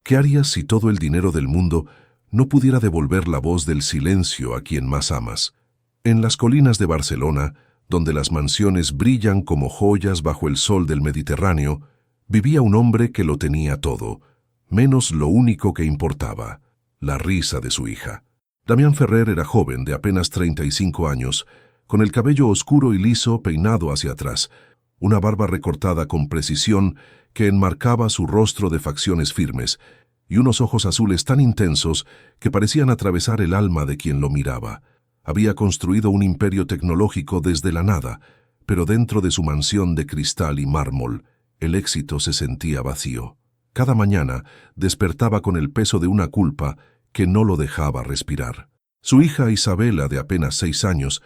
¿Qué harías si todo el dinero del mundo no pudiera devolver la voz del silencio a quien más amas? En las colinas de Barcelona, donde las mansiones brillan como joyas bajo el sol del Mediterráneo, vivía un hombre que lo tenía todo, menos lo único que importaba, la risa de su hija. Damián Ferrer era joven, de apenas 35 años, con el cabello oscuro y liso peinado hacia atrás, una barba recortada con precisión que enmarcaba su rostro de facciones firmes, y unos ojos azules tan intensos que parecían atravesar el alma de quien lo miraba. Había construido un imperio tecnológico desde la nada, pero dentro de su mansión de cristal y mármol, el éxito se sentía vacío. Cada mañana despertaba con el peso de una culpa que no lo dejaba respirar. Su hija Isabela, de apenas 6 años,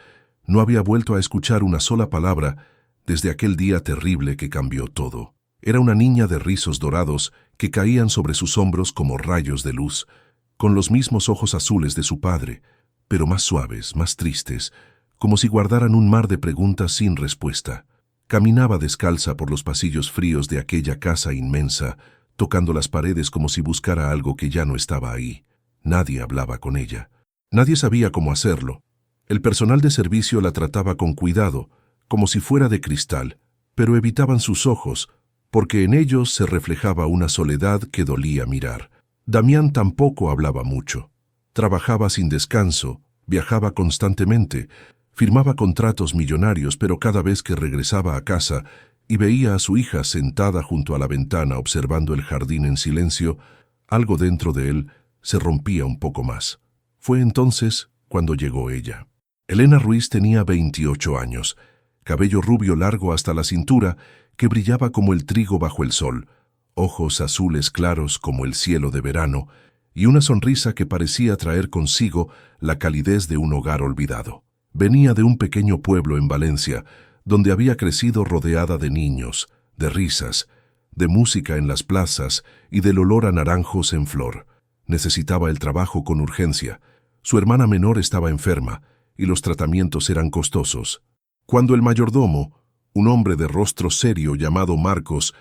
no había vuelto a escuchar una sola palabra desde aquel día terrible que cambió todo. Era una niña de rizos dorados que caían sobre sus hombros como rayos de luz, con los mismos ojos azules de su padre, pero más suaves, más tristes, como si guardaran un mar de preguntas sin respuesta. Caminaba descalza por los pasillos fríos de aquella casa inmensa, tocando las paredes como si buscara algo que ya no estaba ahí. Nadie hablaba con ella. Nadie sabía cómo hacerlo. El personal de servicio la trataba con cuidado, como si fuera de cristal, pero evitaban sus ojos, porque en ellos se reflejaba una soledad que dolía mirar. Damián tampoco hablaba mucho. Trabajaba sin descanso, viajaba constantemente, firmaba contratos millonarios, pero cada vez que regresaba a casa y veía a su hija sentada junto a la ventana observando el jardín en silencio, algo dentro de él se rompía un poco más. Fue entonces cuando llegó ella. Elena Ruiz tenía 28 años, cabello rubio largo hasta la cintura que brillaba como el trigo bajo el sol, ojos azules claros como el cielo de verano y una sonrisa que parecía traer consigo la calidez de un hogar olvidado. Venía de un pequeño pueblo en Valencia, donde había crecido rodeada de niños, de risas, de música en las plazas y del olor a naranjos en flor. Necesitaba el trabajo con urgencia. Su hermana menor estaba enferma y los tratamientos eran costosos. Cuando el mayordomo, un hombre de rostro serio llamado Marcos,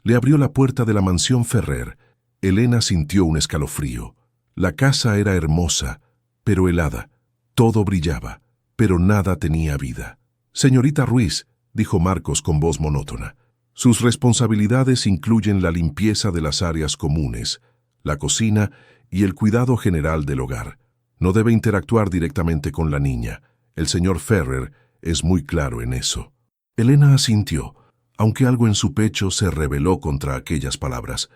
le abrió la puerta de la mansión Ferrer, Elena sintió un escalofrío. La casa era hermosa, pero helada. Todo brillaba, pero nada tenía vida. «Señorita Ruiz», dijo Marcos con voz monótona, «sus responsabilidades incluyen la limpieza de las áreas comunes, la cocina y el cuidado general del hogar. No debe interactuar directamente con la niña. El señor Ferrer es muy claro en eso». Elena asintió, aunque algo en su pecho se rebeló contra aquellas palabras.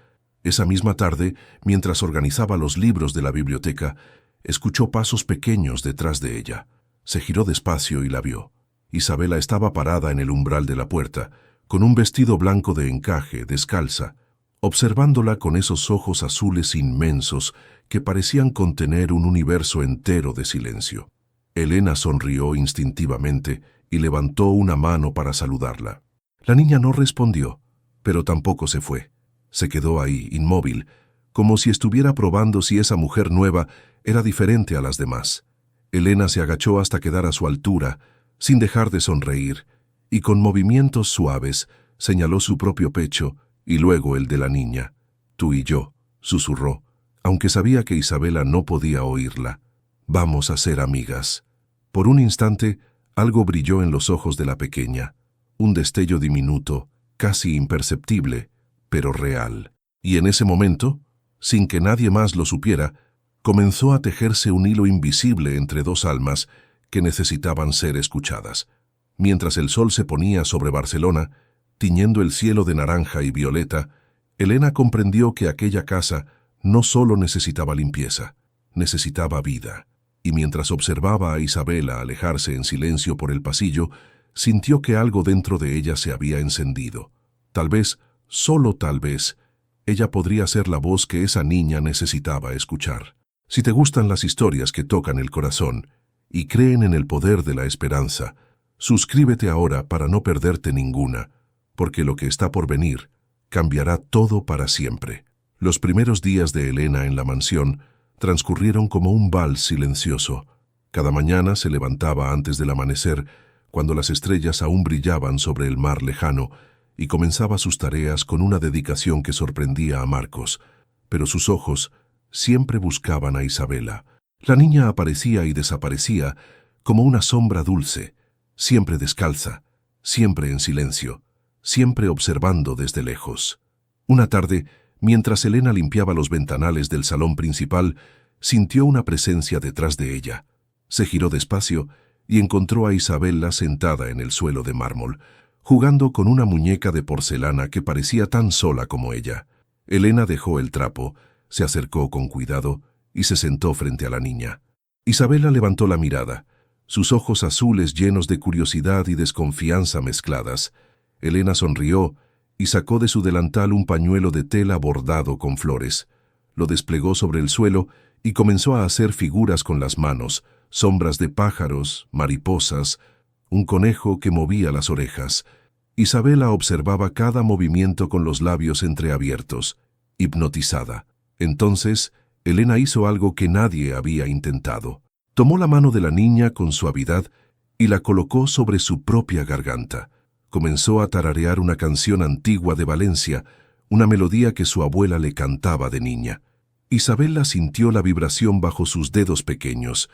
Esa misma tarde, mientras organizaba los libros de la biblioteca, escuchó pasos pequeños detrás de ella. Se giró despacio y la vio. Isabela estaba parada en el umbral de la puerta, con un vestido blanco de encaje, descalza, observándola con esos ojos azules inmensos que parecían contener un universo entero de silencio. Elena sonrió instintivamente y levantó una mano para saludarla. La niña no respondió, pero tampoco se fue. Se quedó ahí, inmóvil, como si estuviera probando si esa mujer nueva era diferente a las demás. Elena se agachó hasta quedar a su altura, sin dejar de sonreír, y con movimientos suaves señaló su propio pecho y luego el de la niña. «Tú y yo», susurró, aunque sabía que Isabela no podía oírla. «Vamos a ser amigas». Por un instante, algo brilló en los ojos de la pequeña, un destello diminuto, casi imperceptible, pero real. Y en ese momento, sin que nadie más lo supiera, comenzó a tejerse un hilo invisible entre dos almas que necesitaban ser escuchadas. Mientras el sol se ponía sobre Barcelona, tiñendo el cielo de naranja y violeta, Elena comprendió que aquella casa no solo necesitaba limpieza, necesitaba vida. Y mientras observaba a Isabela alejarse en silencio por el pasillo, sintió que algo dentro de ella se había encendido. Tal vez, solo tal vez, ella podría ser la voz que esa niña necesitaba escuchar. Si te gustan las historias que tocan el corazón y creen en el poder de la esperanza, suscríbete ahora para no perderte ninguna, porque lo que está por venir cambiará todo para siempre. Los primeros días de Elena en la mansión transcurrieron como un vals silencioso. Cada mañana se levantaba antes del amanecer, cuando las estrellas aún brillaban sobre el mar lejano, y comenzaba sus tareas con una dedicación que sorprendía a Marcos. pero sus ojos siempre buscaban a Isabela. La niña aparecía y desaparecía como una sombra dulce, siempre descalza, siempre en silencio, siempre observando desde lejos. Una tarde, mientras Elena limpiaba los ventanales del salón principal, sintió una presencia detrás de ella. Se giró despacio y encontró a Isabela sentada en el suelo de mármol, jugando con una muñeca de porcelana que parecía tan sola como ella. Elena dejó el trapo, se acercó con cuidado y se sentó frente a la niña. Isabela levantó la mirada, sus ojos azules llenos de curiosidad y desconfianza mezcladas. Elena sonrió y sacó de su delantal un pañuelo de tela bordado con flores. Lo desplegó sobre el suelo y comenzó a hacer figuras con las manos, sombras de pájaros, mariposas, un conejo que movía las orejas. Isabela observaba cada movimiento con los labios entreabiertos, hipnotizada. Entonces, Elena hizo algo que nadie había intentado. Tomó la mano de la niña con suavidad y la colocó sobre su propia garganta. Comenzó a tararear una canción antigua de Valencia, una melodía que su abuela le cantaba de niña. Isabela sintió la vibración bajo sus dedos pequeños,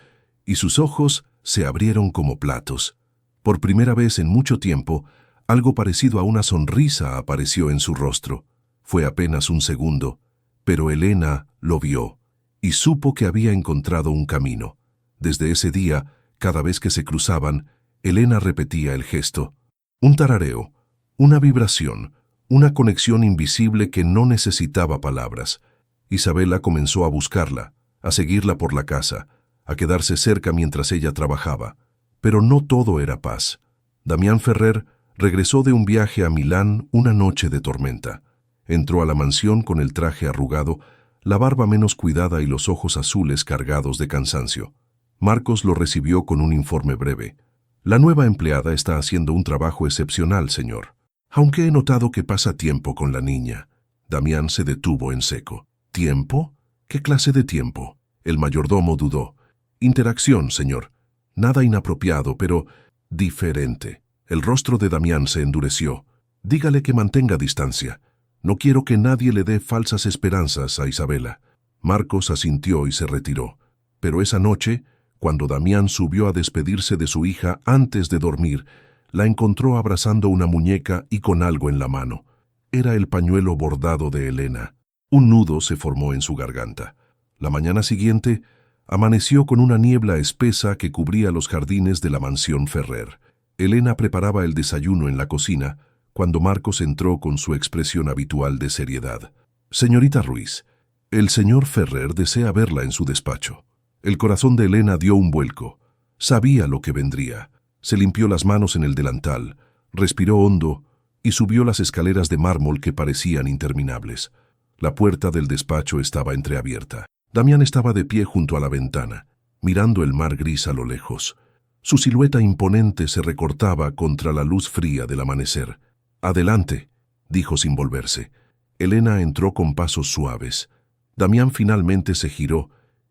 y sus ojos se abrieron como platos. Por primera vez en mucho tiempo, algo parecido a una sonrisa apareció en su rostro. Fue apenas un segundo, pero Elena lo vio y supo que había encontrado un camino. Desde ese día, cada vez que se cruzaban, Elena repetía el gesto. Un tarareo, una vibración, una conexión invisible que no necesitaba palabras. Isabela comenzó a buscarla, a seguirla por la casa, a quedarse cerca mientras ella trabajaba. Pero no todo era paz. Damián Ferrer regresó de un viaje a Milán una noche de tormenta. Entró a la mansión con el traje arrugado, la barba menos cuidada y los ojos azules cargados de cansancio. Marcos lo recibió con un informe breve. La nueva empleada está haciendo un trabajo excepcional, señor. Aunque he notado que pasa tiempo con la niña. Damián se detuvo en seco. ¿Tiempo? ¿Qué clase de tiempo? El mayordomo dudó. Interacción, señor. Nada inapropiado, pero diferente. El rostro de Damián se endureció. Dígale que mantenga distancia. No quiero que nadie le dé falsas esperanzas a Isabela. Marcos asintió y se retiró. Pero esa noche, cuando Damián subió a despedirse de su hija antes de dormir, la encontró abrazando una muñeca y con algo en la mano. Era el pañuelo bordado de Elena. Un nudo se formó en su garganta. La mañana siguiente, amaneció con una niebla espesa que cubría los jardines de la mansión Ferrer. Elena preparaba el desayuno en la cocina, cuando Marcos entró con su expresión habitual de seriedad. «Señorita Ruiz, el señor Ferrer desea verla en su despacho». El corazón de Elena dio un vuelco. Sabía lo que vendría. Se limpió las manos en el delantal, respiró hondo y subió las escaleras de mármol que parecían interminables. La puerta del despacho estaba entreabierta. Damián estaba de pie junto a la ventana, mirando el mar gris a lo lejos. Su silueta imponente se recortaba contra la luz fría del amanecer. «Adelante», dijo sin volverse. Elena entró con pasos suaves. Damián finalmente se giró,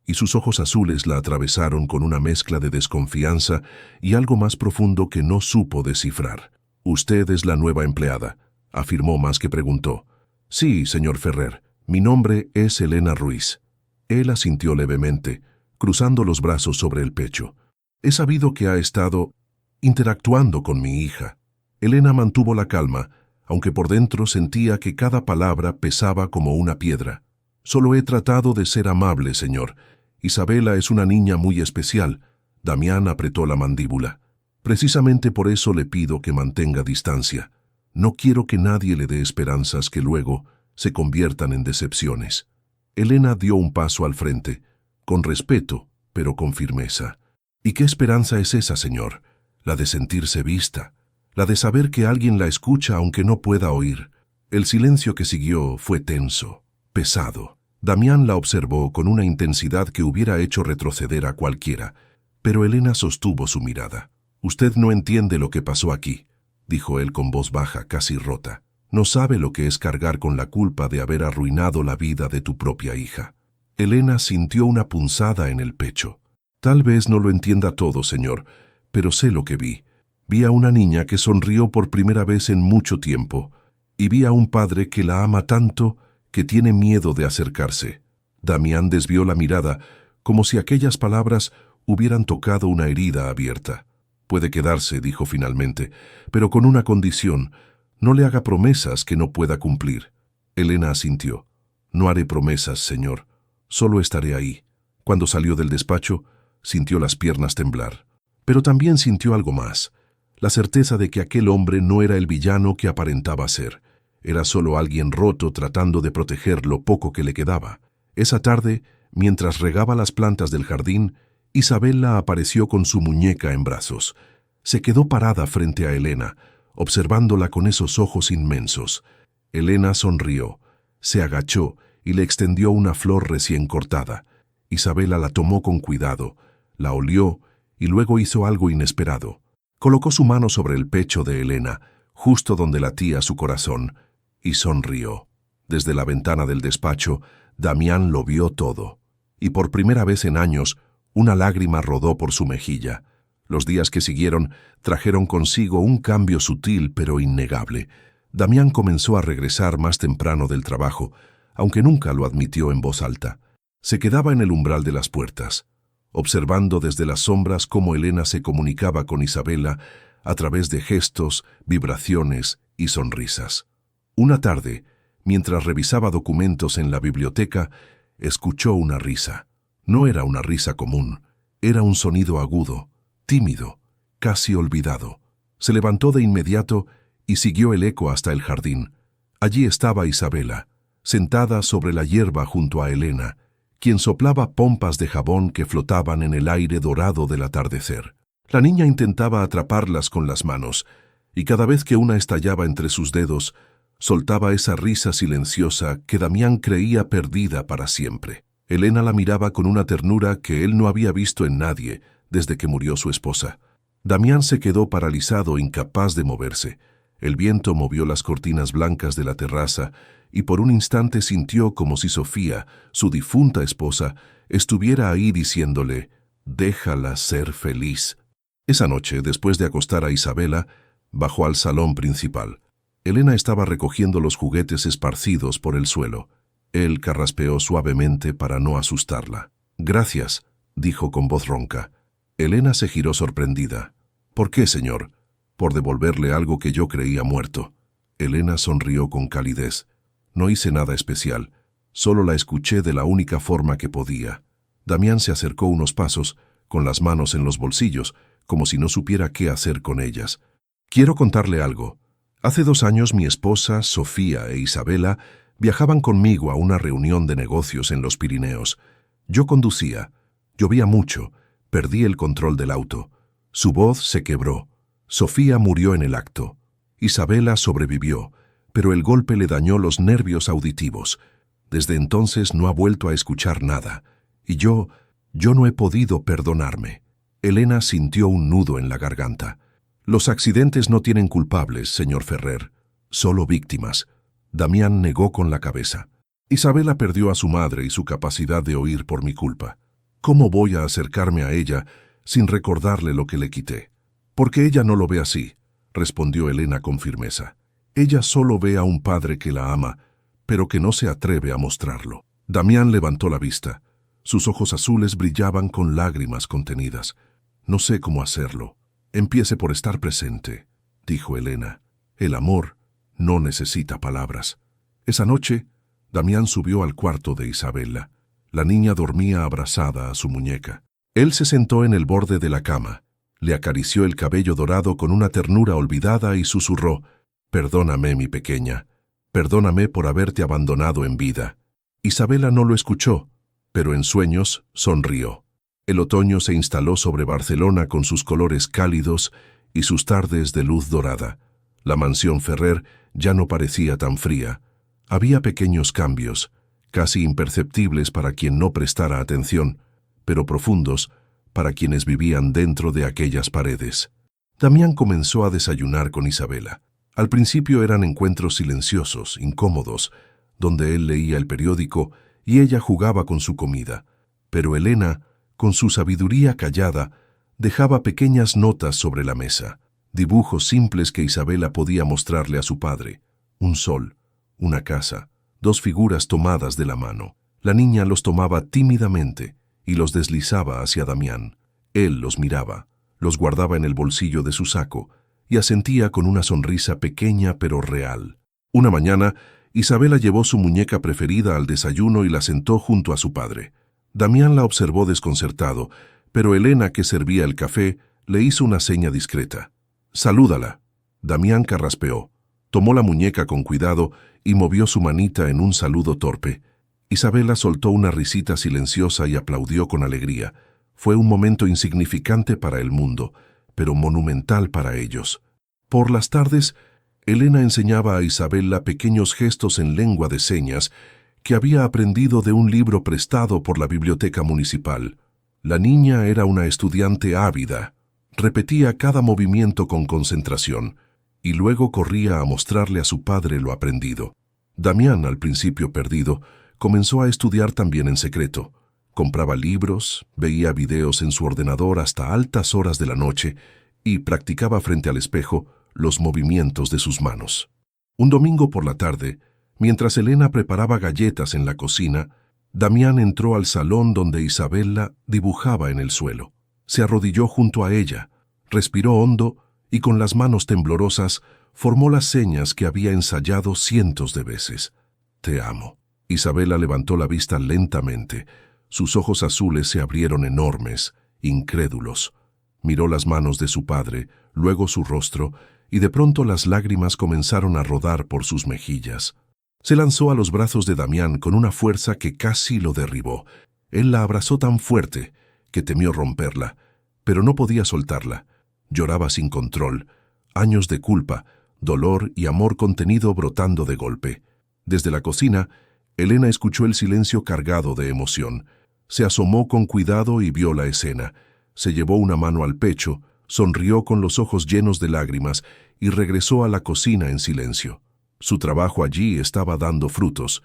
y sus ojos azules la atravesaron con una mezcla de desconfianza y algo más profundo que no supo descifrar. «Usted es la nueva empleada», afirmó más que preguntó. «Sí, señor Ferrer, mi nombre es Elena Ruiz». Él asintió levemente, cruzando los brazos sobre el pecho. «He sabido que ha estado interactuando con mi hija». Elena mantuvo la calma, aunque por dentro sentía que cada palabra pesaba como una piedra. «Solo he tratado de ser amable, señor. Isabela es una niña muy especial». Damián apretó la mandíbula. «Precisamente por eso le pido que mantenga distancia. No quiero que nadie le dé esperanzas que luego se conviertan en decepciones». Elena dio un paso al frente, con respeto, pero con firmeza. «¿Y qué esperanza es esa, señor? La de sentirse vista, la de saber que alguien la escucha aunque no pueda oír». El silencio que siguió fue tenso, pesado. Damián la observó con una intensidad que hubiera hecho retroceder a cualquiera, pero Elena sostuvo su mirada. «Usted no entiende lo que pasó aquí», dijo él con voz baja, casi rota. «No sabe lo que es cargar con la culpa de haber arruinado la vida de tu propia hija». Elena sintió una punzada en el pecho. «Tal vez no lo entienda todo, señor, pero sé lo que vi. Vi a una niña que sonrió por primera vez en mucho tiempo, y vi a un padre que la ama tanto que tiene miedo de acercarse. Damián desvió la mirada, como si aquellas palabras hubieran tocado una herida abierta. Puede quedarse, dijo finalmente, pero con una condición: no le haga promesas que no pueda cumplir. Elena asintió. No haré promesas, señor. Solo estaré ahí. Cuando salió del despacho, sintió las piernas temblar. Pero también sintió algo más: la certeza de que aquel hombre no era el villano que aparentaba ser. Era solo alguien roto tratando de proteger lo poco que le quedaba. Esa tarde, mientras regaba las plantas del jardín, Isabela apareció con su muñeca en brazos. Se quedó parada frente a Elena, observándola con esos ojos inmensos. Elena sonrió, se agachó y le extendió una flor recién cortada. Isabela la tomó con cuidado, la olió y luego hizo algo inesperado. Colocó su mano sobre el pecho de Elena, justo donde latía su corazón, y sonrió. Desde la ventana del despacho, Damián lo vio todo, y por primera vez en años, una lágrima rodó por su mejilla. Los días que siguieron trajeron consigo un cambio sutil pero innegable. Damián comenzó a regresar más temprano del trabajo, aunque nunca lo admitió en voz alta. Se quedaba en el umbral de las puertas, observando desde las sombras cómo Elena se comunicaba con Isabela a través de gestos, vibraciones y sonrisas. Una tarde, mientras revisaba documentos en la biblioteca, escuchó una risa. No era una risa común, era un sonido agudo, tímido, casi olvidado. Se levantó de inmediato y siguió el eco hasta el jardín. Allí estaba Isabela, sentada sobre la hierba junto a Elena, quien soplaba pompas de jabón que flotaban en el aire dorado del atardecer. La niña intentaba atraparlas con las manos, y cada vez que una estallaba entre sus dedos, soltaba esa risa silenciosa que Damián creía perdida para siempre. Elena la miraba con una ternura que él no había visto en nadie desde que murió su esposa. Damián se quedó paralizado, incapaz de moverse. El viento movió las cortinas blancas de la terraza y por un instante sintió como si Sofía, su difunta esposa, estuviera ahí diciéndole: «Déjala ser feliz». Esa noche, después de acostar a Isabela, bajó al salón principal. Elena estaba recogiendo los juguetes esparcidos por el suelo. Él carraspeó suavemente para no asustarla. «Gracias», dijo con voz ronca. Elena se giró sorprendida. «¿Por qué, señor?» «Por devolverle algo que yo creía muerto». Elena sonrió con calidez. «No hice nada especial. Solo la escuché de la única forma que podía». Damián se acercó unos pasos, con las manos en los bolsillos, como si no supiera qué hacer con ellas. «Quiero contarle algo. Hace 2 años mi esposa, Sofía e Isabela viajaban conmigo a una reunión de negocios en los Pirineos. Yo conducía. Llovía mucho. Perdí el control del auto. Su voz se quebró. Sofía murió en el acto. Isabela sobrevivió, pero el golpe le dañó los nervios auditivos. Desde entonces no ha vuelto a escuchar nada. Y yo no he podido perdonarme». Elena sintió un nudo en la garganta. «Los accidentes no tienen culpables, señor Ferrer. Solo víctimas». Damián negó con la cabeza. «Isabela perdió a su madre y su capacidad de oír por mi culpa. ¿Cómo voy a acercarme a ella sin recordarle lo que le quité?» «Porque ella no lo ve así», respondió Elena con firmeza. «Ella solo ve a un padre que la ama, pero que no se atreve a mostrarlo». Damián levantó la vista. Sus ojos azules brillaban con lágrimas contenidas. «No sé cómo hacerlo. Empiece por estar presente», dijo Elena. «El amor no necesita palabras». Esa noche, Damián subió al cuarto de Isabela. La niña dormía abrazada a su muñeca. Él se sentó en el borde de la cama, le acarició el cabello dorado con una ternura olvidada y susurró: «Perdóname, mi pequeña. Perdóname por haberte abandonado en vida». Isabela no lo escuchó, pero en sueños sonrió. El otoño se instaló sobre Barcelona con sus colores cálidos y sus tardes de luz dorada. La mansión Ferrer ya no parecía tan fría. Había pequeños cambios, casi imperceptibles para quien no prestara atención, pero profundos para quienes vivían dentro de aquellas paredes. Damián comenzó a desayunar con Isabela. Al principio eran encuentros silenciosos, incómodos, donde él leía el periódico y ella jugaba con su comida. Pero Elena, con su sabiduría callada, dejaba pequeñas notas sobre la mesa, dibujos simples que Isabela podía mostrarle a su padre: un sol, una casa, dos figuras tomadas de la mano. La niña los tomaba tímidamente y los deslizaba hacia Damián. Él los miraba, los guardaba en el bolsillo de su saco y asentía con una sonrisa pequeña pero real. Una mañana, Isabela llevó su muñeca preferida al desayuno y la sentó junto a su padre. Damián la observó desconcertado, pero Elena, que servía el café, le hizo una seña discreta. «Salúdala». Damián carraspeó, tomó la muñeca con cuidado y movió su manita en un saludo torpe. Isabela soltó una risita silenciosa y aplaudió con alegría. Fue un momento insignificante para el mundo, pero monumental para ellos. Por las tardes, Elena enseñaba a Isabela pequeños gestos en lengua de señas que había aprendido de un libro prestado por la biblioteca municipal. La niña era una estudiante ávida. Repetía cada movimiento con concentración y luego corría a mostrarle a su padre lo aprendido. Damián, al principio perdido, comenzó a estudiar también en secreto. Compraba libros, veía videos en su ordenador hasta altas horas de la noche y practicaba frente al espejo los movimientos de sus manos. Un domingo por la tarde, mientras Elena preparaba galletas en la cocina, Damián entró al salón donde Isabela dibujaba en el suelo. Se arrodilló junto a ella, respiró hondo y con las manos temblorosas formó las señas que había ensayado cientos de veces. «Te amo». Isabela levantó la vista lentamente. Sus ojos azules se abrieron enormes, incrédulos. Miró las manos de su padre, luego su rostro, y de pronto las lágrimas comenzaron a rodar por sus mejillas. Se lanzó a los brazos de Damián con una fuerza que casi lo derribó. Él la abrazó tan fuerte que temió romperla, pero no podía soltarla. Lloraba sin control, años de culpa, dolor y amor contenido brotando de golpe. Desde la cocina, Elena escuchó el silencio cargado de emoción. Se asomó con cuidado y vio la escena. Se llevó una mano al pecho, sonrió con los ojos llenos de lágrimas y regresó a la cocina en silencio. Su trabajo allí estaba dando frutos.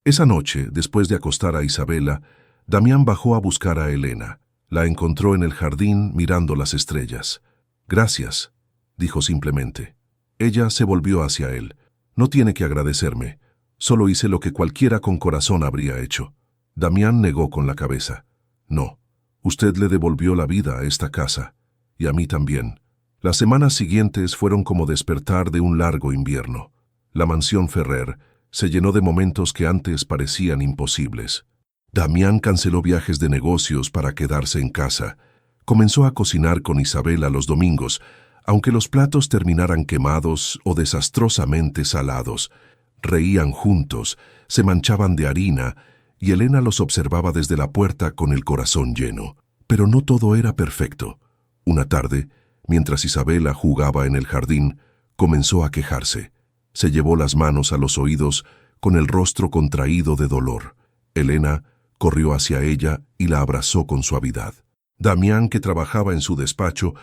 Esa noche, después de acostar a Isabela, Damián bajó a buscar a Elena. La encontró en el jardín mirando las estrellas. «Gracias», dijo simplemente. Ella se volvió hacia él. «No tiene que agradecerme. Solo hice lo que cualquiera con corazón habría hecho». Damián negó con la cabeza. «No, usted le devolvió la vida a esta casa, y a mí también». Las semanas siguientes fueron como despertar de un largo invierno. La mansión Ferrer se llenó de momentos que antes parecían imposibles. Damián canceló viajes de negocios para quedarse en casa. Comenzó a cocinar con Isabela los domingos, aunque los platos terminaran quemados o desastrosamente salados. Reían juntos, se manchaban de harina, y Elena los observaba desde la puerta con el corazón lleno. Pero no todo era perfecto. Una tarde, mientras Isabela jugaba en el jardín, comenzó a quejarse. Se llevó las manos a los oídos con el rostro contraído de dolor. Elena corrió hacia ella y la abrazó con suavidad. Damián, que trabajaba en su despacho,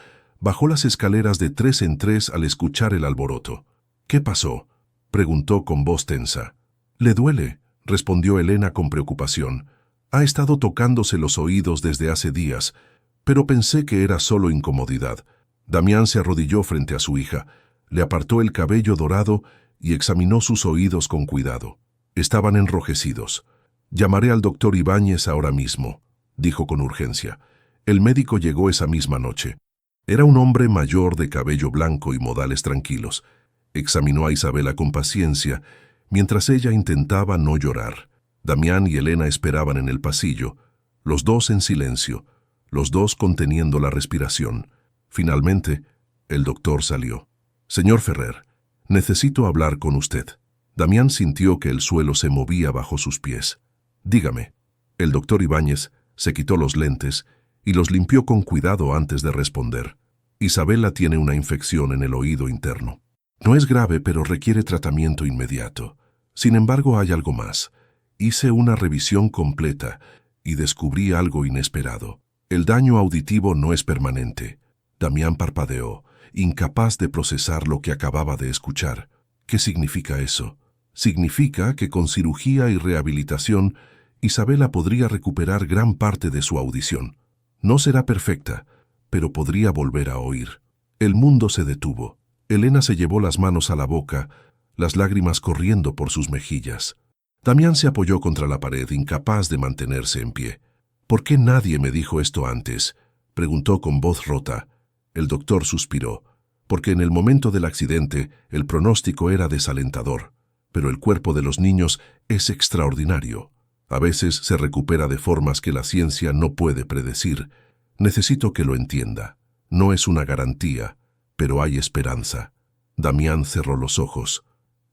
bajó las escaleras de 3 en 3 al escuchar el alboroto. «¿Qué pasó?», preguntó con voz tensa. «Le duele», respondió Elena con preocupación. «Ha estado tocándose los oídos desde hace días, pero pensé que era solo incomodidad». Damián se arrodilló frente a su hija, le apartó el cabello dorado y examinó sus oídos con cuidado. Estaban enrojecidos. «Llamaré al doctor Ibáñez ahora mismo», dijo con urgencia. El médico llegó esa misma noche. Era un hombre mayor de cabello blanco y modales tranquilos. Examinó a Isabela con paciencia, mientras ella intentaba no llorar. Damián y Elena esperaban en el pasillo, los dos en silencio, los dos conteniendo la respiración. Finalmente, el doctor salió. «Señor Ferrer, necesito hablar con usted». Damián sintió que el suelo se movía bajo sus pies. «Dígame». El doctor Ibáñez se quitó los lentes y los limpió con cuidado antes de responder. «Isabela tiene una infección en el oído interno. No es grave, pero requiere tratamiento inmediato. Sin embargo, hay algo más. Hice una revisión completa y descubrí algo inesperado. El daño auditivo no es permanente». Damián parpadeó, incapaz de procesar lo que acababa de escuchar. «¿Qué significa eso?». «Significa que con cirugía y rehabilitación, Isabela podría recuperar gran parte de su audición. No será perfecta, pero podría volver a oír». El mundo se detuvo. Elena se llevó las manos a la boca, las lágrimas corriendo por sus mejillas. Damián se apoyó contra la pared, incapaz de mantenerse en pie. «¿Por qué nadie me dijo esto antes?», preguntó con voz rota. El doctor suspiró, porque en el momento del accidente el pronóstico era desalentador. Pero el cuerpo de los niños es extraordinario. A veces se recupera de formas que la ciencia no puede predecir. Necesito que lo entienda. No es una garantía, pero hay esperanza. Damián cerró los ojos.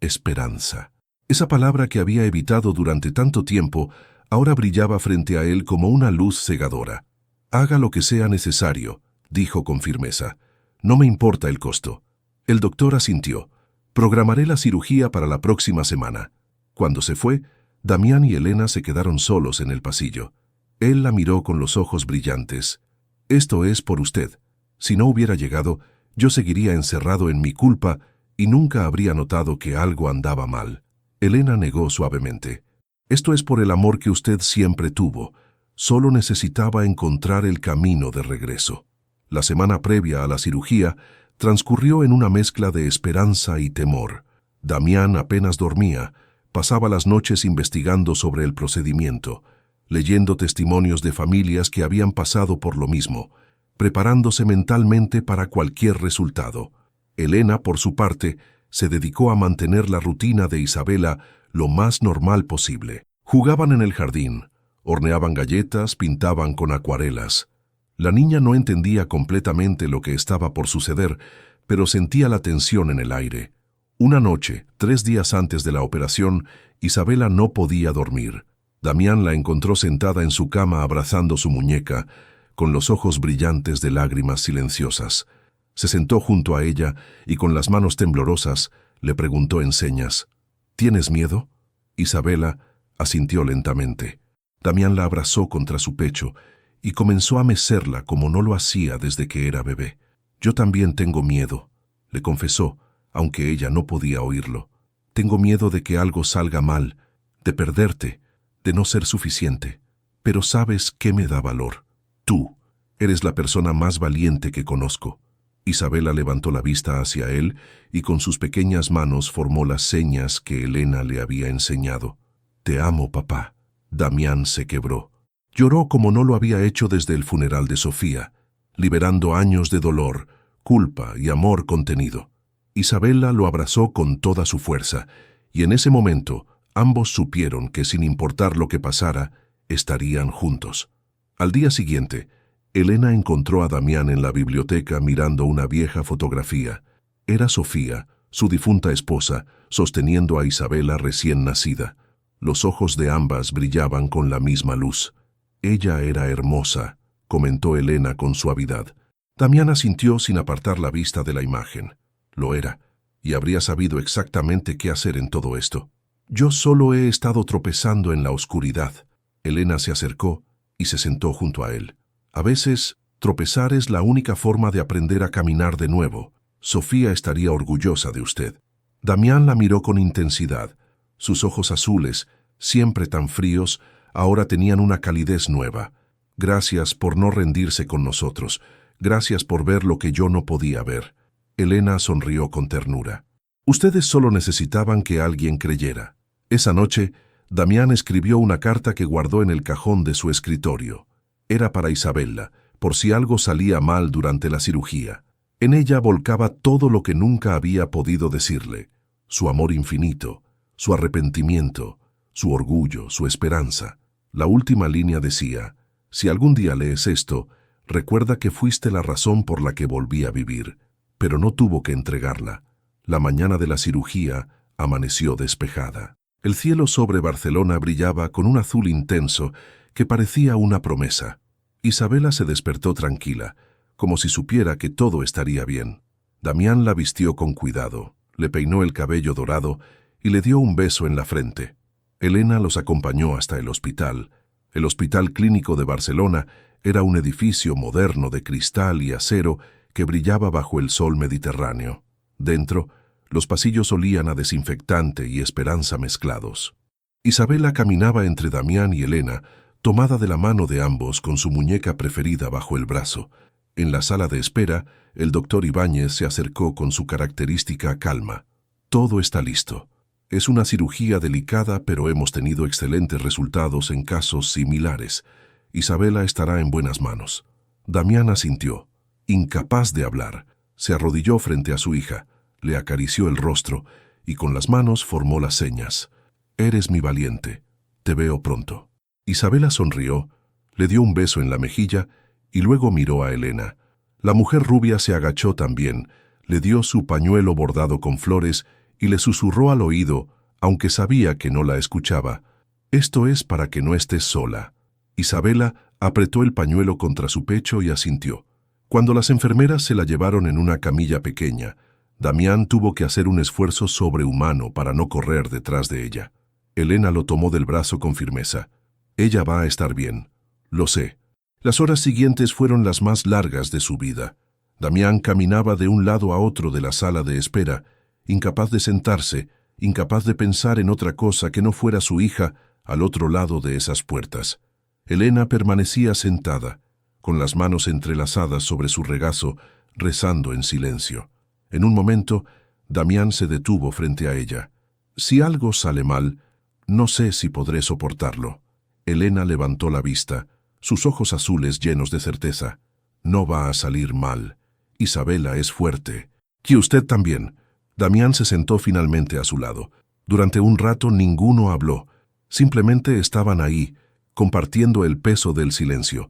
Esperanza. Esa palabra que había evitado durante tanto tiempo ahora brillaba frente a él como una luz cegadora. «Haga lo que sea necesario», dijo con firmeza. «No me importa el costo». El doctor asintió. «Programaré la cirugía para la próxima semana». Cuando se fue, Damián y Elena se quedaron solos en el pasillo. Él la miró con los ojos brillantes. «Esto es por usted. Si no hubiera llegado, yo seguiría encerrado en mi culpa y nunca habría notado que algo andaba mal». Elena negó suavemente. «Esto es por el amor que usted siempre tuvo. Solo necesitaba encontrar el camino de regreso». La semana previa a la cirugía transcurrió en una mezcla de esperanza y temor. Damián apenas dormía, pasaba las noches investigando sobre el procedimiento, leyendo testimonios de familias que habían pasado por lo mismo, preparándose mentalmente para cualquier resultado. Elena, por su parte, se dedicó a mantener la rutina de Isabela lo más normal posible. Jugaban en el jardín, horneaban galletas, pintaban con acuarelas. La niña no entendía completamente lo que estaba por suceder, pero sentía la tensión en el aire. Una noche, 3 días antes de la operación, Isabela no podía dormir. Damián la encontró sentada en su cama abrazando su muñeca, con los ojos brillantes de lágrimas silenciosas. Se sentó junto a ella y con las manos temblorosas le preguntó en señas: «¿Tienes miedo?». Isabela asintió lentamente. Damián la abrazó contra su pecho y comenzó a mecerla como no lo hacía desde que era bebé. «Yo también tengo miedo», le confesó, aunque ella no podía oírlo. «Tengo miedo de que algo salga mal, de perderte, de no ser suficiente. Pero ¿sabes qué me da valor? Tú. Eres la persona más valiente que conozco». Isabela levantó la vista hacia él y con sus pequeñas manos formó las señas que Elena le había enseñado. «Te amo, papá». Damián se quebró. Lloró como no lo había hecho desde el funeral de Sofía, liberando años de dolor, culpa y amor contenido. Isabela lo abrazó con toda su fuerza, y en ese momento ambos supieron que sin importar lo que pasara, estarían juntos. Al día siguiente, Elena encontró a Damián en la biblioteca mirando una vieja fotografía. Era Sofía, su difunta esposa, sosteniendo a Isabela recién nacida. Los ojos de ambas brillaban con la misma luz. «Ella era hermosa», comentó Elena con suavidad. Damián asintió sin apartar la vista de la imagen. Lo era, y habría sabido exactamente qué hacer en todo esto. «Yo solo he estado tropezando en la oscuridad». Elena se acercó y se sentó junto a él. «A veces, tropezar es la única forma de aprender a caminar de nuevo. Sofía estaría orgullosa de usted». Damián la miró con intensidad. Sus ojos azules, siempre tan fríos, ahora tenían una calidez nueva. «Gracias por no rendirse con nosotros. Gracias por ver lo que yo no podía ver». Elena sonrió con ternura. «Ustedes solo necesitaban que alguien creyera». Esa noche, Damián escribió una carta que guardó en el cajón de su escritorio. Era para Isabela, por si algo salía mal durante la cirugía. En ella volcaba todo lo que nunca había podido decirle: su amor infinito, su arrepentimiento, su orgullo, su esperanza. La última línea decía: «Si algún día lees esto, recuerda que fuiste la razón por la que volví a vivir». Pero no tuvo que entregarla. La mañana de la cirugía amaneció despejada. El cielo sobre Barcelona brillaba con un azul intenso que parecía una promesa. Isabela se despertó tranquila, como si supiera que todo estaría bien. Damián la vistió con cuidado, le peinó el cabello dorado y le dio un beso en la frente. Elena los acompañó hasta el hospital. El Hospital Clínico de Barcelona era un edificio moderno de cristal y acero que brillaba bajo el sol mediterráneo. Dentro, los pasillos olían a desinfectante y esperanza mezclados. Isabela caminaba entre Damián y Elena, tomada de la mano de ambos con su muñeca preferida bajo el brazo. En la sala de espera, el doctor Ibáñez se acercó con su característica calma. «Todo está listo». Es una cirugía delicada, pero hemos tenido excelentes resultados en casos similares. Isabela estará en buenas manos. Damián asintió. Incapaz de hablar, se arrodilló frente a su hija, le acarició el rostro y con las manos formó las señas. Eres mi valiente. Te veo pronto. Isabela sonrió, le dio un beso en la mejilla y luego miró a Elena. La mujer rubia se agachó también, le dio su pañuelo bordado con flores y le susurró al oído, aunque sabía que no la escuchaba. Esto es para que no estés sola. Isabela apretó el pañuelo contra su pecho y asintió. Cuando las enfermeras se la llevaron en una camilla pequeña, Damián tuvo que hacer un esfuerzo sobrehumano para no correr detrás de ella. Elena lo tomó del brazo con firmeza. Ella va a estar bien. Lo sé. Las horas siguientes fueron las más largas de su vida. Damián caminaba de un lado a otro de la sala de espera, incapaz de sentarse, incapaz de pensar en otra cosa que no fuera su hija al otro lado de esas puertas. Elena permanecía sentada, con las manos entrelazadas sobre su regazo, rezando en silencio. En un momento, Damián se detuvo frente a ella. Si algo sale mal, no sé si podré soportarlo. Elena levantó la vista, sus ojos azules llenos de certeza. No va a salir mal. Isabela es fuerte. Y usted también. Damián se sentó finalmente a su lado. Durante un rato ninguno habló. Simplemente estaban ahí, compartiendo el peso del silencio.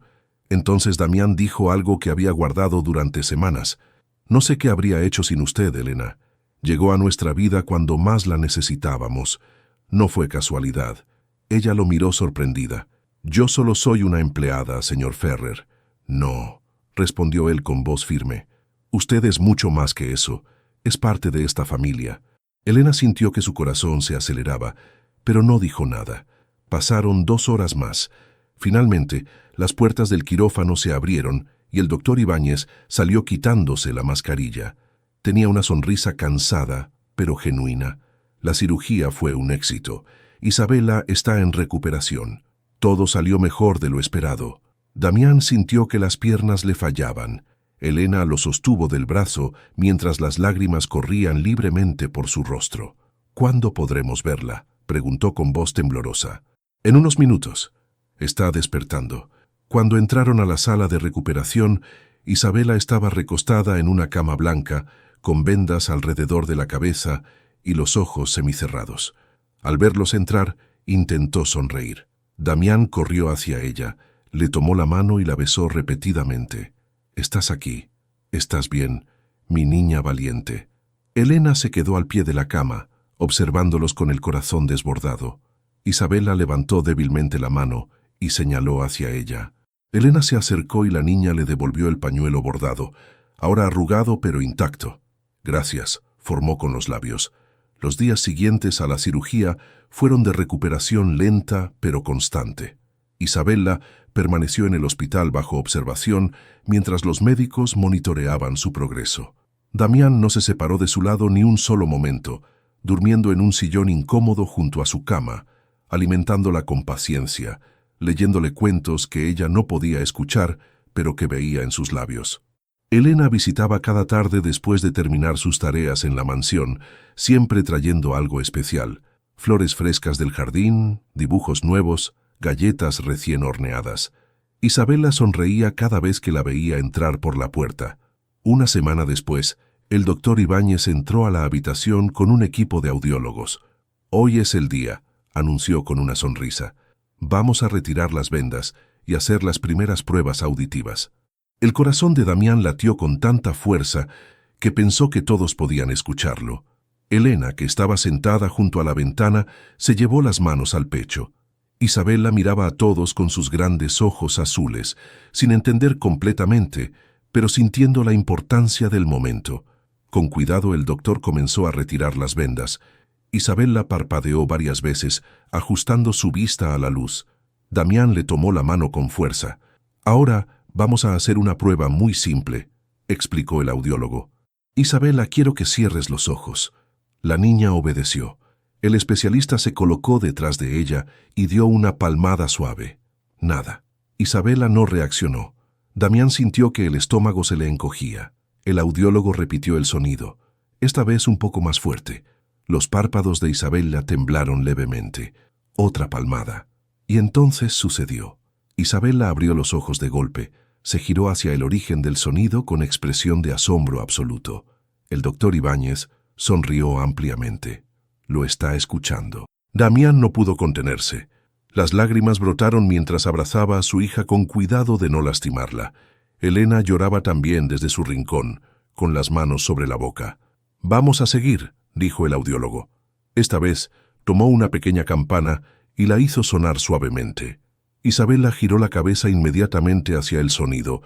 Entonces Damián dijo algo que había guardado durante semanas. No sé qué habría hecho sin usted, Elena. Llegó a nuestra vida cuando más la necesitábamos. No fue casualidad. Ella lo miró sorprendida. Yo solo soy una empleada, señor Ferrer. No, respondió él con voz firme. Usted es mucho más que eso. Es parte de esta familia. Elena sintió que su corazón se aceleraba, pero no dijo nada. Pasaron 2 horas más. Finalmente, las puertas del quirófano se abrieron y el doctor Ibáñez salió quitándose la mascarilla. Tenía una sonrisa cansada, pero genuina. La cirugía fue un éxito. Isabela está en recuperación. Todo salió mejor de lo esperado. Damián sintió que las piernas le fallaban. Elena lo sostuvo del brazo mientras las lágrimas corrían libremente por su rostro. ¿Cuándo podremos verla?, preguntó con voz temblorosa. En unos minutos. Está despertando. Cuando entraron a la sala de recuperación, Isabela estaba recostada en una cama blanca, con vendas alrededor de la cabeza y los ojos semicerrados. Al verlos entrar, intentó sonreír. Damián corrió hacia ella, le tomó la mano y la besó repetidamente. «Estás aquí. Estás bien, mi niña valiente». Elena se quedó al pie de la cama, observándolos con el corazón desbordado. Isabela levantó débilmente la mano y señaló hacia ella. Elena se acercó y la niña le devolvió el pañuelo bordado, ahora arrugado pero intacto. «Gracias», formó con los labios. Los días siguientes a la cirugía fueron de recuperación lenta pero constante. Isabela permaneció en el hospital bajo observación mientras los médicos monitoreaban su progreso. Damián no se separó de su lado ni un solo momento, durmiendo en un sillón incómodo junto a su cama, alimentándola con paciencia, leyéndole cuentos que ella no podía escuchar, pero que veía en sus labios. Elena visitaba cada tarde después de terminar sus tareas en la mansión, siempre trayendo algo especial: flores frescas del jardín, dibujos nuevos, galletas recién horneadas. Isabela sonreía cada vez que la veía entrar por la puerta. Una semana después, el doctor Ibáñez entró a la habitación con un equipo de audiólogos. «Hoy es el día», anunció con una sonrisa. «Vamos a retirar las vendas y hacer las primeras pruebas auditivas». El corazón de Damián latió con tanta fuerza que pensó que todos podían escucharlo. Elena, que estaba sentada junto a la ventana, se llevó las manos al pecho. Isabela miraba a todos con sus grandes ojos azules, sin entender completamente, pero sintiendo la importancia del momento. Con cuidado el doctor comenzó a retirar las vendas. Isabela parpadeó varias veces, ajustando su vista a la luz. Damián le tomó la mano con fuerza. «Ahora vamos a hacer una prueba muy simple», explicó el audiólogo. «Isabela, quiero que cierres los ojos». La niña obedeció. El especialista se colocó detrás de ella y dio una palmada suave. Nada. Isabela no reaccionó. Damián sintió que el estómago se le encogía. El audiólogo repitió el sonido, esta vez un poco más fuerte. Los párpados de Isabela temblaron levemente. Otra palmada. Y entonces sucedió. Isabela abrió los ojos de golpe, se giró hacia el origen del sonido con expresión de asombro absoluto. El doctor Ibáñez sonrió ampliamente. Lo está escuchando. Damián no pudo contenerse. Las lágrimas brotaron mientras abrazaba a su hija con cuidado de no lastimarla. Elena lloraba también desde su rincón, con las manos sobre la boca. «Vamos a seguir», dijo el audiólogo. Esta vez tomó una pequeña campana y la hizo sonar suavemente. Isabela giró la cabeza inmediatamente hacia el sonido,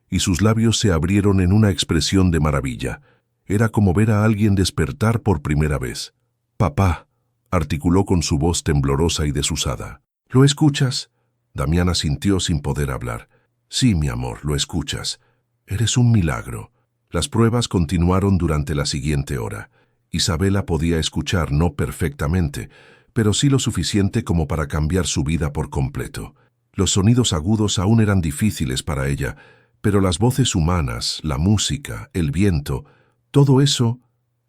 y sus labios se abrieron en una expresión de maravilla. Era como ver a alguien despertar por primera vez. «Papá», articuló con su voz temblorosa y desusada. «¿Lo escuchas?» Damián asintió sin poder hablar. «Sí, mi amor, lo escuchas. Eres un milagro». Las pruebas continuaron durante la siguiente hora. Isabela podía escuchar no perfectamente, pero sí lo suficiente como para cambiar su vida por completo. Los sonidos agudos aún eran difíciles para ella, pero las voces humanas, la música, el viento, todo eso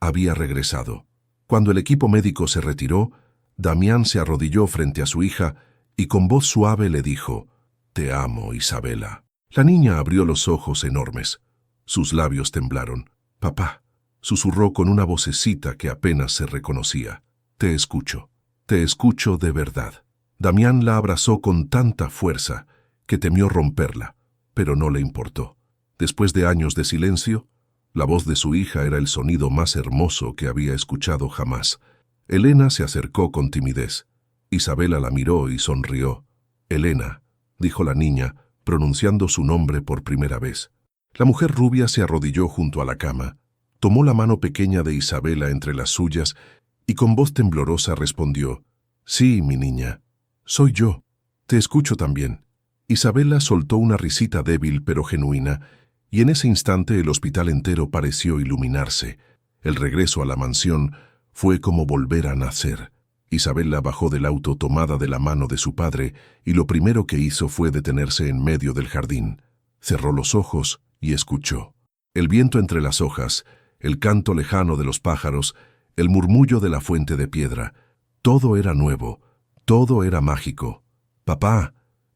había regresado. Cuando el equipo médico se retiró, Damián se arrodilló frente a su hija y con voz suave le dijo: «Te amo, Isabela». La niña abrió los ojos enormes. Sus labios temblaron. «Papá», susurró con una vocecita que apenas se reconocía. «Te escucho de verdad». Damián la abrazó con tanta fuerza que temió romperla, pero no le importó. Después de años de silencio, la voz de su hija era el sonido más hermoso que había escuchado jamás. Elena se acercó con timidez. Isabela la miró y sonrió. «Elena», dijo la niña, pronunciando su nombre por primera vez. La mujer rubia se arrodilló junto a la cama, tomó la mano pequeña de Isabela entre las suyas y con voz temblorosa respondió: «Sí, mi niña, soy yo. Te escucho también». Isabela soltó una risita débil pero genuina, y en ese instante el hospital entero pareció iluminarse. El regreso a la mansión fue como volver a nacer. Isabela bajó del auto tomada de la mano de su padre y lo primero que hizo fue detenerse en medio del jardín. Cerró los ojos y escuchó. El viento entre las hojas, el canto lejano de los pájaros, el murmullo de la fuente de piedra. Todo era nuevo, todo era mágico. «Papá,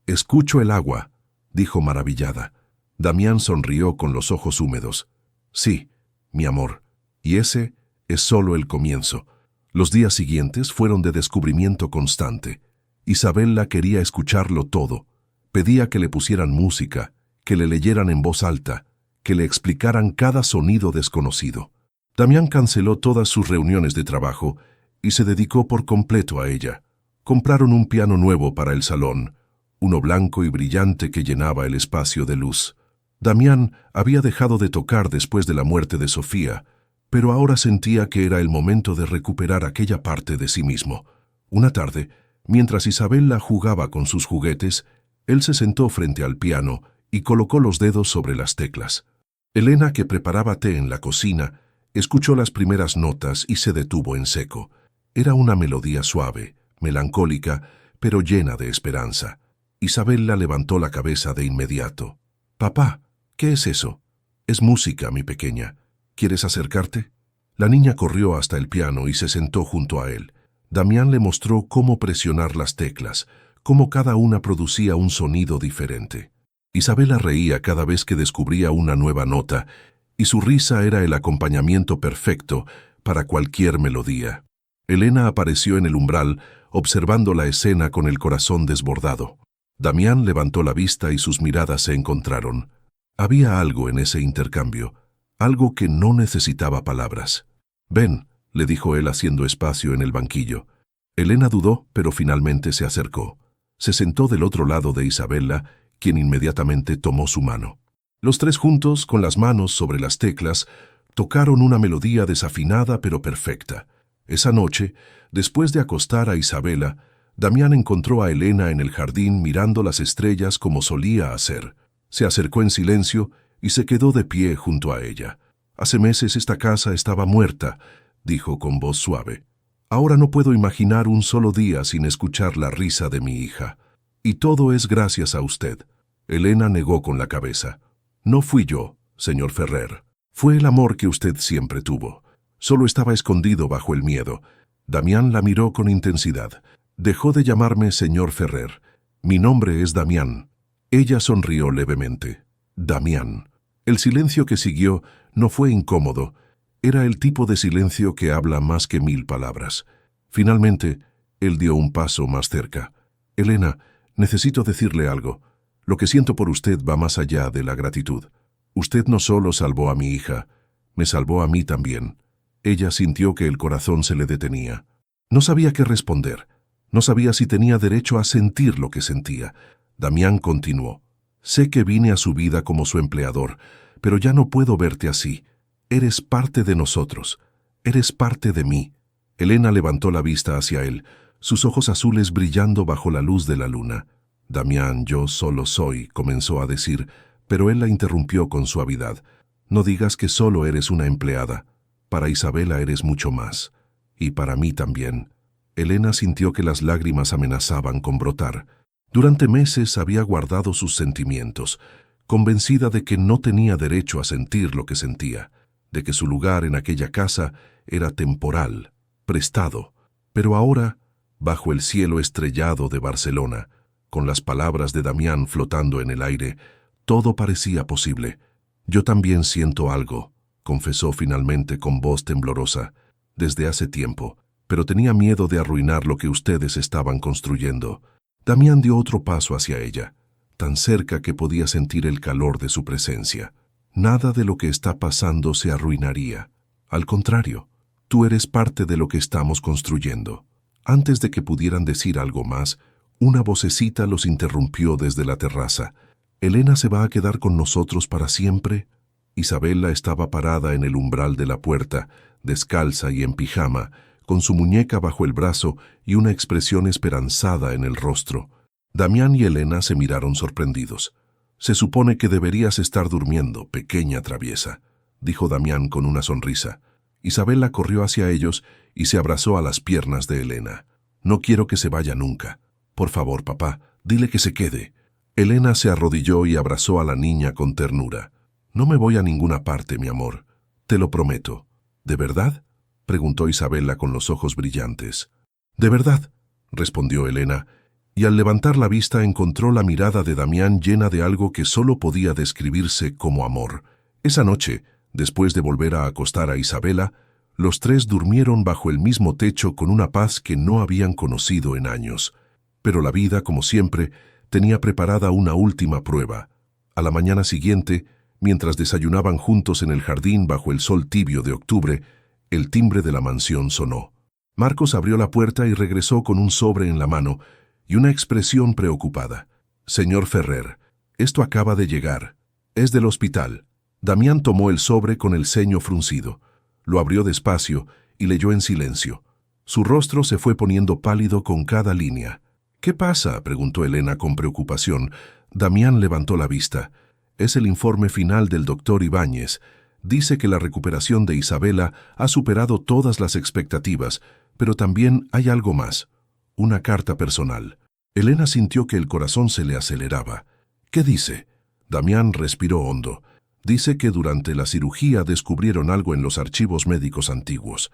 escucho el agua», dijo maravillada. Damián sonrió con los ojos húmedos. «Sí, mi amor, y ese es solo el comienzo». Los días siguientes fueron de descubrimiento constante. Isabela quería escucharlo todo. Pedía que le pusieran música, que le leyeran en voz alta, que le explicaran cada sonido desconocido. Damián canceló todas sus reuniones de trabajo y se dedicó por completo a ella. Compraron un piano nuevo para el salón, uno blanco y brillante que llenaba el espacio de luz. Damián había dejado de tocar después de la muerte de Sofía, pero ahora sentía que era el momento de recuperar aquella parte de sí mismo. Una tarde, mientras Isabela jugaba con sus juguetes, él se sentó frente al piano y colocó los dedos sobre las teclas. Elena, que preparaba té en la cocina, escuchó las primeras notas y se detuvo en seco. Era una melodía suave, melancólica, pero llena de esperanza. Isabela levantó la cabeza de inmediato. «Papá, ¿qué es eso?» «Es música, mi pequeña. ¿Quieres acercarte?» La niña corrió hasta el piano y se sentó junto a él. Damián le mostró cómo presionar las teclas, cómo cada una producía un sonido diferente. Isabela reía cada vez que descubría una nueva nota, y su risa era el acompañamiento perfecto para cualquier melodía. Elena apareció en el umbral, observando la escena con el corazón desbordado. Damián levantó la vista y sus miradas se encontraron. Había algo en ese intercambio, algo que no necesitaba palabras. «Ven», le dijo él haciendo espacio en el banquillo. Elena dudó, pero finalmente se acercó. Se sentó del otro lado de Isabela, quien inmediatamente tomó su mano. Los tres juntos, con las manos sobre las teclas, tocaron una melodía desafinada pero perfecta. Esa noche, después de acostar a Isabela, Damián encontró a Elena en el jardín mirando las estrellas como solía hacer. Se acercó en silencio y se quedó de pie junto a ella. «Hace meses esta casa estaba muerta», dijo con voz suave. «Ahora no puedo imaginar un solo día sin escuchar la risa de mi hija. Y todo es gracias a usted». Elena negó con la cabeza. «No fui yo, señor Ferrer. Fue el amor que usted siempre tuvo. Solo estaba escondido bajo el miedo. Damián la miró con intensidad. Dejó de llamarme señor Ferrer. Mi nombre es Damián. Ella sonrió levemente. Damián. El silencio que siguió no fue incómodo. Era el tipo de silencio que habla más que 1000 palabras. Finalmente, él dio un paso más cerca. Elena, necesito decirle algo. Lo que siento por usted va más allá de la gratitud. Usted no solo salvó a mi hija, me salvó a mí también. Ella sintió que el corazón se le detenía. No sabía qué responder. No sabía si tenía derecho a sentir lo que sentía. Damián continuó. Sé que vine a su vida como su empleador, pero ya no puedo verte así. Eres parte de nosotros. Eres parte de mí. Elena levantó la vista hacia él, sus ojos azules brillando bajo la luz de la luna. Damián, yo solo soy, comenzó a decir, pero él la interrumpió con suavidad. No digas que solo eres una empleada. Para Isabela eres mucho más. Y para mí también. Elena sintió que las lágrimas amenazaban con brotar. Durante meses había guardado sus sentimientos, convencida de que no tenía derecho a sentir lo que sentía, de que su lugar en aquella casa era temporal, prestado. Pero ahora, bajo el cielo estrellado de Barcelona, con las palabras de Damián flotando en el aire, todo parecía posible. Yo también siento algo, confesó finalmente con voz temblorosa, desde hace tiempo, pero tenía miedo de arruinar lo que ustedes estaban construyendo. Damián dio otro paso hacia ella, tan cerca que podía sentir el calor de su presencia. Nada de lo que está pasando se arruinaría. Al contrario, tú eres parte de lo que estamos construyendo. Antes de que pudieran decir algo más, una vocecita los interrumpió desde la terraza. ¿Elena se va a quedar con nosotros para siempre? Isabela estaba parada en el umbral de la puerta, descalza y en pijama, con su muñeca bajo el brazo y una expresión esperanzada en el rostro. Damián y Elena se miraron sorprendidos. Se supone que deberías estar durmiendo, pequeña traviesa, dijo Damián con una sonrisa. Isabela corrió hacia ellos y se abrazó a las piernas de Elena. No quiero que se vaya nunca. Por favor, papá, dile que se quede. Elena se arrodilló y abrazó a la niña con ternura. No me voy a ninguna parte, mi amor. Te lo prometo. ¿De verdad?, preguntó Isabela con los ojos brillantes. «De verdad», respondió Elena, y al levantar la vista encontró la mirada de Damián llena de algo que solo podía describirse como amor. Esa noche, después de volver a acostar a Isabela, los tres durmieron bajo el mismo techo con una paz que no habían conocido en años. Pero la vida, como siempre, tenía preparada una última prueba. A la mañana siguiente, mientras desayunaban juntos en el jardín bajo el sol tibio de octubre, el timbre de la mansión sonó. Marcos abrió la puerta y regresó con un sobre en la mano y una expresión preocupada. «Señor Ferrer, esto acaba de llegar. Es del hospital». Damián tomó el sobre con el ceño fruncido. Lo abrió despacio y leyó en silencio. Su rostro se fue poniendo pálido con cada línea. «¿Qué pasa?», preguntó Elena con preocupación. Damián levantó la vista. «Es el informe final del doctor Ibáñez. Dice que la recuperación de Isabela ha superado todas las expectativas, pero también hay algo más. Una carta personal». Elena sintió que el corazón se le aceleraba. «¿Qué dice?». Damián respiró hondo. «Dice que durante la cirugía descubrieron algo en los archivos médicos antiguos.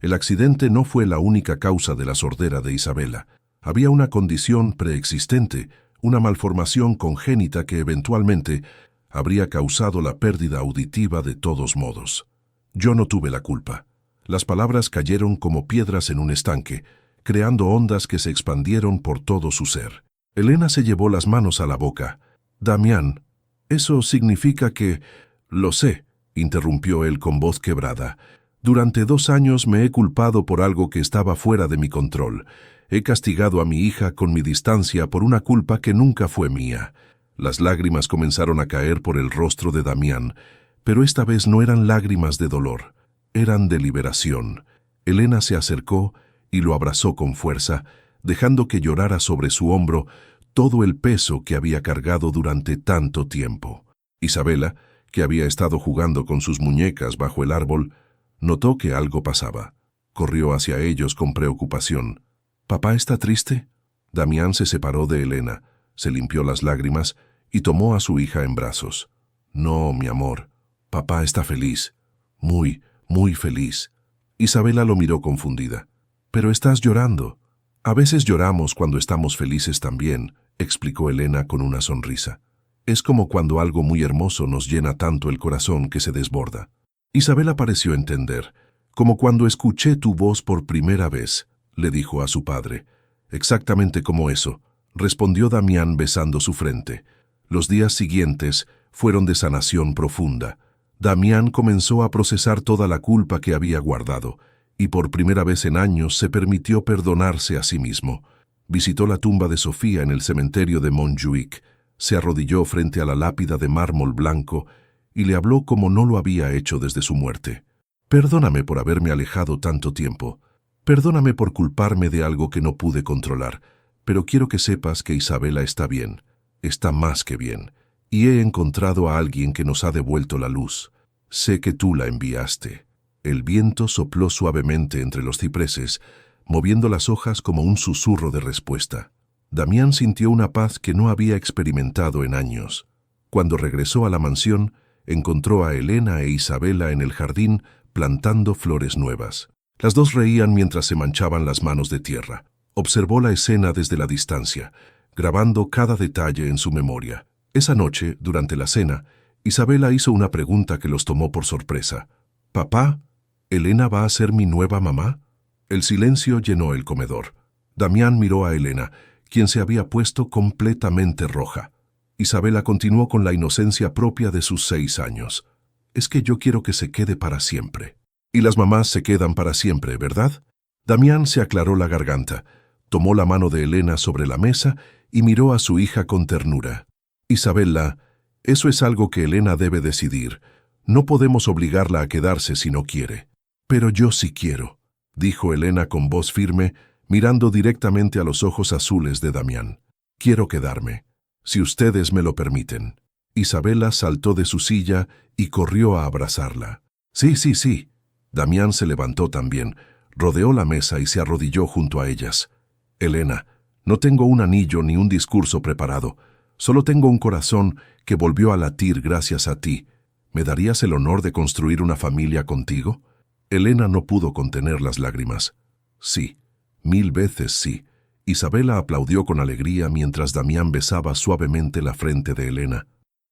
El accidente no fue la única causa de la sordera de Isabela. Había una condición preexistente, una malformación congénita que eventualmente habría causado la pérdida auditiva de todos modos. Yo no tuve la culpa». Las palabras cayeron como piedras en un estanque, creando ondas que se expandieron por todo su ser. Elena se llevó las manos a la boca. «Damián, eso significa que...». «Lo sé», interrumpió él con voz quebrada. «Durante 2 años me he culpado por algo que estaba fuera de mi control. He castigado a mi hija con mi distancia por una culpa que nunca fue mía». Las lágrimas comenzaron a caer por el rostro de Damián, pero esta vez no eran lágrimas de dolor, eran de liberación. Elena se acercó y lo abrazó con fuerza, dejando que llorara sobre su hombro todo el peso que había cargado durante tanto tiempo. Isabela, que había estado jugando con sus muñecas bajo el árbol, notó que algo pasaba. Corrió hacia ellos con preocupación. «¿Papá está triste?». Damián se separó de Elena, se limpió las lágrimas y tomó a su hija en brazos. «No, mi amor, papá está feliz, muy, muy feliz». Isabela lo miró confundida. «Pero estás llorando». «A veces lloramos cuando estamos felices también», explicó Elena con una sonrisa. «Es como cuando algo muy hermoso nos llena tanto el corazón que se desborda». Isabela pareció entender. «Como cuando escuché tu voz por primera vez», le dijo a su padre. «Exactamente como eso», respondió Damián besando su frente. Los días siguientes fueron de sanación profunda. Damián comenzó a procesar toda la culpa que había guardado, y por primera vez en años se permitió perdonarse a sí mismo. Visitó la tumba de Sofía en el cementerio de Montjuic, se arrodilló frente a la lápida de mármol blanco y le habló como no lo había hecho desde su muerte. «Perdóname por haberme alejado tanto tiempo. Perdóname por culparme de algo que no pude controlar, pero quiero que sepas que Isabela está bien, está más que bien, y he encontrado a alguien que nos ha devuelto la luz. Sé que tú la enviaste». El viento sopló suavemente entre los cipreses, moviendo las hojas como un susurro de respuesta. Damián sintió una paz que no había experimentado en años. Cuando regresó a la mansión, encontró a Elena e Isabela en el jardín plantando flores nuevas. Las dos reían mientras se manchaban las manos de tierra. Observó la escena desde la distancia, grabando cada detalle en su memoria. Esa noche, durante la cena, Isabela hizo una pregunta que los tomó por sorpresa. «Papá, ¿Elena va a ser mi nueva mamá?». El silencio llenó el comedor. Damián miró a Elena, quien se había puesto completamente roja. Isabela continuó con la inocencia propia de sus 6 años. «Es que yo quiero que se quede para siempre». «Y las mamás se quedan para siempre, ¿verdad?». Damián se aclaró la garganta, tomó la mano de Elena sobre la mesa y miró a su hija con ternura. «Isabela, eso es algo que Elena debe decidir. No podemos obligarla a quedarse si no quiere». «Pero yo sí quiero», dijo Elena con voz firme, mirando directamente a los ojos azules de Damián. «Quiero quedarme, si ustedes me lo permiten». Isabela saltó de su silla y corrió a abrazarla. «Sí, sí, sí». Damián se levantó también, rodeó la mesa y se arrodilló junto a ellas. «Elena, no tengo un anillo ni un discurso preparado. Solo tengo un corazón que volvió a latir gracias a ti. ¿Me darías el honor de construir una familia contigo?». Elena no pudo contener las lágrimas. «Sí, 1000 veces sí». Isabela aplaudió con alegría mientras Damián besaba suavemente la frente de Elena.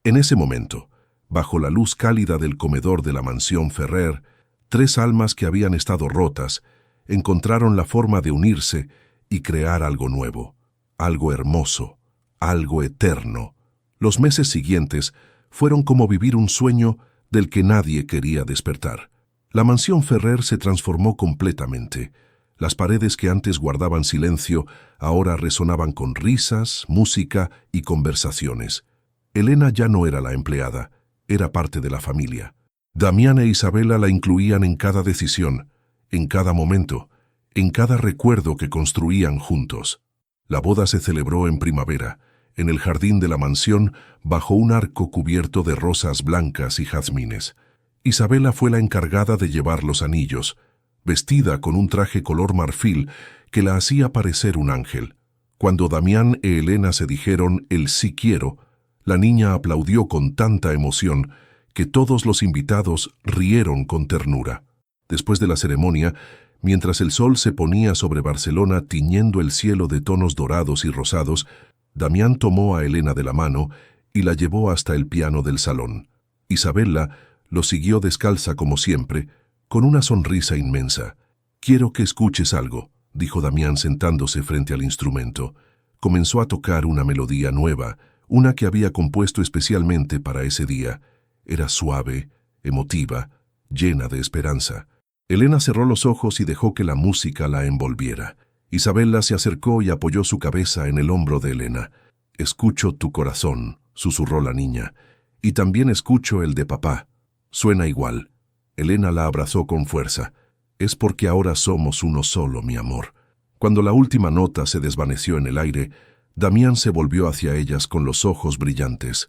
En ese momento, bajo la luz cálida del comedor de la mansión Ferrer, 3 almas que habían estado rotas encontraron la forma de unirse y crear algo nuevo, algo hermoso, algo eterno. Los meses siguientes fueron como vivir un sueño del que nadie quería despertar. La mansión Ferrer se transformó completamente. Las paredes que antes guardaban silencio ahora resonaban con risas, música y conversaciones. Elena ya no era la empleada, era parte de la familia. Damián e Isabela la incluían en cada decisión, en cada momento, en cada recuerdo que construían juntos. La boda se celebró en primavera, en el jardín de la mansión, bajo un arco cubierto de rosas blancas y jazmines. Isabela fue la encargada de llevar los anillos, vestida con un traje color marfil que la hacía parecer un ángel. Cuando Damián e Elena se dijeron el sí quiero, la niña aplaudió con tanta emoción que todos los invitados rieron con ternura. Después de la ceremonia, mientras el sol se ponía sobre Barcelona tiñendo el cielo de tonos dorados y rosados, Damián tomó a Elena de la mano y la llevó hasta el piano del salón. Isabela lo siguió descalza como siempre, con una sonrisa inmensa. «Quiero que escuches algo», dijo Damián sentándose frente al instrumento. Comenzó a tocar una melodía nueva, una que había compuesto especialmente para ese día. Era suave, emotiva, llena de esperanza. Elena cerró los ojos y dejó que la música la envolviera. Isabela se acercó y apoyó su cabeza en el hombro de Elena. «Escucho tu corazón», susurró la niña, «y también escucho el de papá. Suena igual». Elena la abrazó con fuerza. «Es porque ahora somos uno solo, mi amor». Cuando la última nota se desvaneció en el aire, Damián se volvió hacia ellas con los ojos brillantes.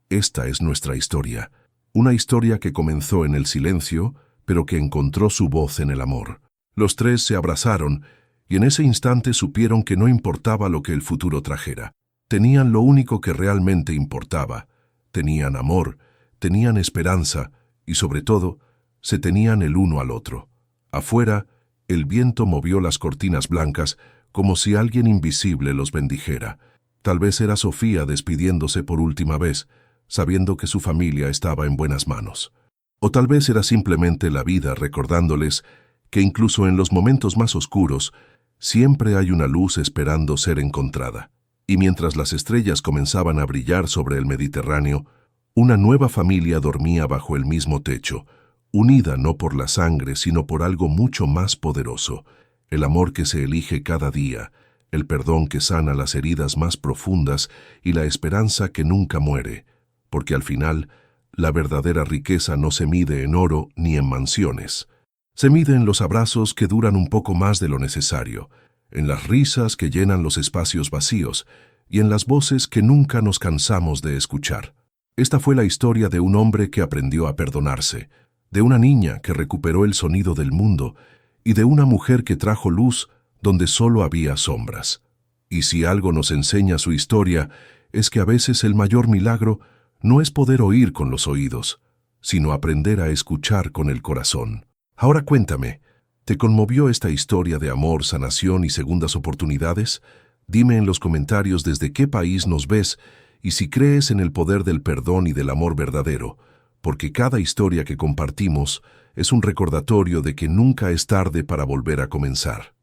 «Esta es nuestra historia. Una historia que comenzó en el silencio, pero que encontró su voz en el amor». Los 3 se abrazaron, y en ese instante supieron que no importaba lo que el futuro trajera. Tenían lo único que realmente importaba. Tenían amor, tenían esperanza, y sobre todo, se tenían el uno al otro. Afuera, el viento movió las cortinas blancas como si alguien invisible los bendijera. Tal vez era Sofía despidiéndose por última vez, sabiendo que su familia estaba en buenas manos. O tal vez era simplemente la vida recordándoles que incluso en los momentos más oscuros, siempre hay una luz esperando ser encontrada. Y mientras las estrellas comenzaban a brillar sobre el Mediterráneo, una nueva familia dormía bajo el mismo techo, unida no por la sangre, sino por algo mucho más poderoso, el amor que se elige cada día, el perdón que sana las heridas más profundas y la esperanza que nunca muere, porque al final, la verdadera riqueza no se mide en oro ni en mansiones. Se mide en los abrazos que duran un poco más de lo necesario, en las risas que llenan los espacios vacíos y en las voces que nunca nos cansamos de escuchar. Esta fue la historia de un hombre que aprendió a perdonarse, de una niña que recuperó el sonido del mundo y de una mujer que trajo luz donde solo había sombras. Y si algo nos enseña su historia, es que a veces el mayor milagro no es poder oír con los oídos, sino aprender a escuchar con el corazón. Ahora cuéntame, ¿te conmovió esta historia de amor, sanación y segundas oportunidades? Dime en los comentarios desde qué país nos ves y si crees en el poder del perdón y del amor verdadero, porque cada historia que compartimos es un recordatorio de que nunca es tarde para volver a comenzar.